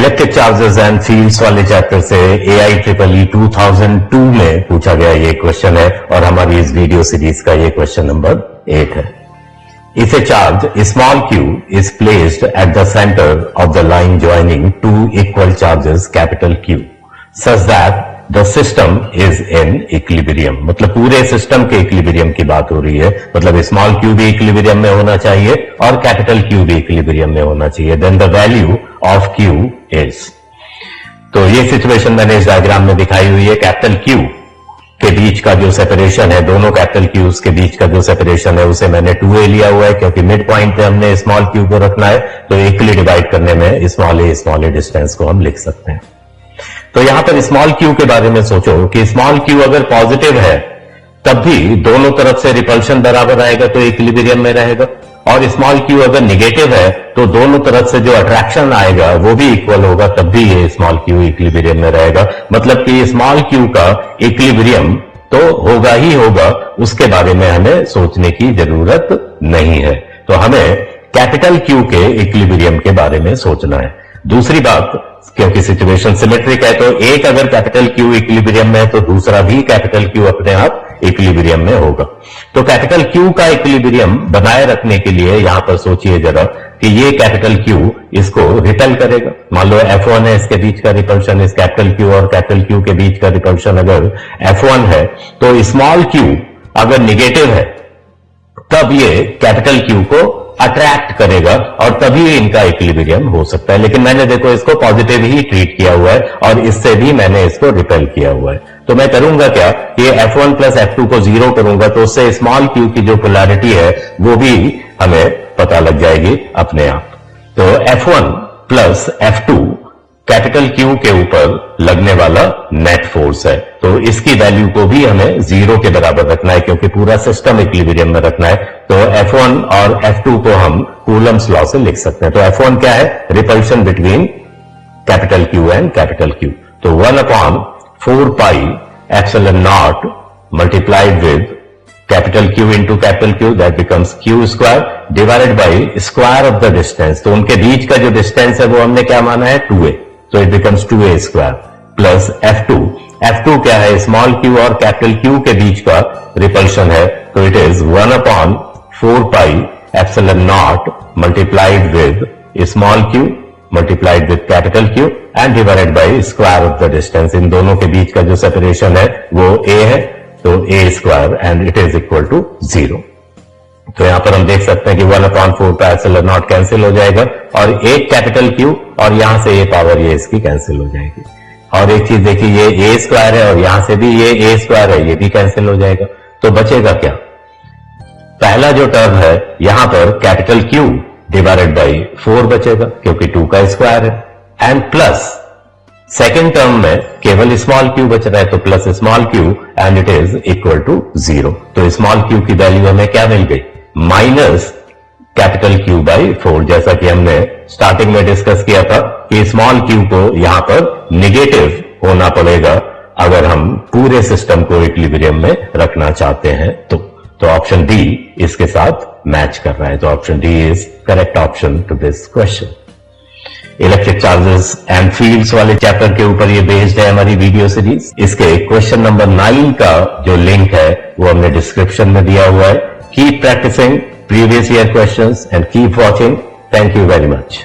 Electric charges and fields वाले chapter से AIEEE 2002 में पूछा गया ये क्वेश्चन है और हमारी इस वीडियो सीरीज का ये क्वेश्चन नंबर 8 है। If a charge small q is placed at the center of the line joining two equal charges capital Q such that the system is in equilibrium, मतलब पूरे system के equilibrium की बात हो रही है, मतलब स्मॉल q भी इक्विलिब्रियम में होना चाहिए और कैपिटल Q भी इक्विलिब्रियम में होना चाहिए, then the value of Q is. तो ये सिचुएशन मैंने इस डायग्राम में दिखाई हुई है। कैपिटल Q के बीच का जो सेपरेशन है, दोनों कैपिटल क्यूज के बीच का जो सेपरेशन है उसे मैंने 2a लिया हुआ है, क्योंकि मिड पॉइंट पे हमने स्मॉल क्यू को रखना है, तो इक्वली डिवाइड करने में स्मॉल ए डिस्टेंस को हम लिख सकते हैं। तो यहां पर स्मॉल क्यू के बारे में सोचो कि स्मॉल क्यू अगर पॉजिटिव है तब भी दोनों तरफ से रिपल्शन बराबर आएगा तो इक्विलिब्रियम में रहेगा, और स्मॉल क्यू अगर निगेटिव है तो दोनों तरफ से जो अट्रैक्शन आएगा वो भी इक्वल होगा, तब भी ये स्मॉल क्यू इक्विलिब्रियम में रहेगा। मतलब कि स्मॉल क्यू का इक्विलिब्रियम तो होगा ही होगा, उसके बारे में हमें सोचने की जरूरत नहीं है। तो हमें कैपिटल क्यू के इक्विलिब्रियम के बारे में सोचना है। दूसरी बात, क्योंकि सिचुएशन सिमेट्रिक है, तो एक अगर कैपिटल क्यू इक्विलिब्रियम में है तो दूसरा भी कैपिटल क्यू अपने आप इक्विलिब्रियम में होगा। तो कैपिटल क्यू का इक्विलिब्रियम बनाए रखने के लिए यहां पर सोचिए जरा कि ये कैपिटल क्यू इसको रिपेल करेगा। मान लो F1 है, इसके बीच का रिपल्शन, इस कैपिटल क्यू और कैपिटल क्यू के बीच का रिपल्शन अगर F1 है, तो स्मॉल क्यू अगर निगेटिव है तब ये कैपिटल क्यू को अट्रैक्ट करेगा और तभी इनका इक्विलिब्रियम हो सकता है। लेकिन मैंने देखो इसको पॉजिटिव ही ट्रीट किया हुआ है और इससे भी मैंने इसको रिपेल किया हुआ है। तो मैं करूंगा क्या, ये F1 प्लस F2 को 0 करूंगा तो उससे स्मॉल क्यू की जो पोलैरिटी है वो भी हमें पता लग जाएगी अपने आप। तो F1 plus F2 capital Q के ऊपर लगने वाला नेट फोर्स है, तो इसकी वैल्यू को भी हमें 0 के बराबर रखना है, क्योंकि पूरा सिस्टम इक्विलिब्रियम में रखना है। तो F1 और F2 को हम कूलम्स लॉ से लिख सकते हैं। तो F1 क्या है, repulsion between capital Q and capital Q. तो 1/4 pi epsilon not multiplied with capital Q into capital Q, that becomes Q square divided by square of the distance. तो उनके बीच का जो डिस्टेंस है वो हमने क्या माना है, 2a, तो it becomes 2a square plus F2 क्या है, स्मॉल क्यू और कैपिटल क्यू के बीच का रिपल्शन है, तो it is 1/4 pi epsilon not multiplied with small Q multiplied with capital Q and divided by square of the distance. इन दोनों के बीच का जो सेपरेशन है वो a है, तो a square and it is equal to 0। तो यहां पर हम देख सकते हैं कि 1/4 का एप्सिलॉन नॉट कैंसिल हो जाएगा और एक कैपिटल क्यू और यहां से ये पावर ये इसकी कैंसिल हो जाएगी। और एक चीज देखिए, ये a स्क्वायर है और यहां से भी ये a स्क्वायर है, ये भी कैंसिल हो जाएगा। तो बचेगा क्या, पहला जो टर्म है यहां पर कैपिटल क्यू डिवाइडेड बाई 4 बचेगा, क्योंकि 2 का स्क्वायर है, एंड प्लस सेकेंड टर्म में केवल स्मॉल क्यू बच रहा है, तो plus small q and it is equal to 0। तो स्मॉल क्यू की वैल्यू हमें क्या मिल गई, माइनस कैपिटल क्यू बाई 4, जैसा कि हमने स्टार्टिंग में डिस्कस किया था कि स्मॉल क्यू को यहां पर निगेटिव होना पड़ेगा अगर हम पूरे सिस्टम को इक्विलिब्रियम में रखना चाहते हैं। तो ऑप्शन डी इसके साथ मैच कर रहा है। तो option D is correct option to this question. Electric charges and fields वाले चैप्टर के ऊपर ये बेस्ड है हमारी वीडियो सीरीज। इसके क्वेश्चन नंबर 9 का जो लिंक है वो हमने डिस्क्रिप्शन में दिया हुआ है। Keep practising previous year questions and keep watching. Thank you very much.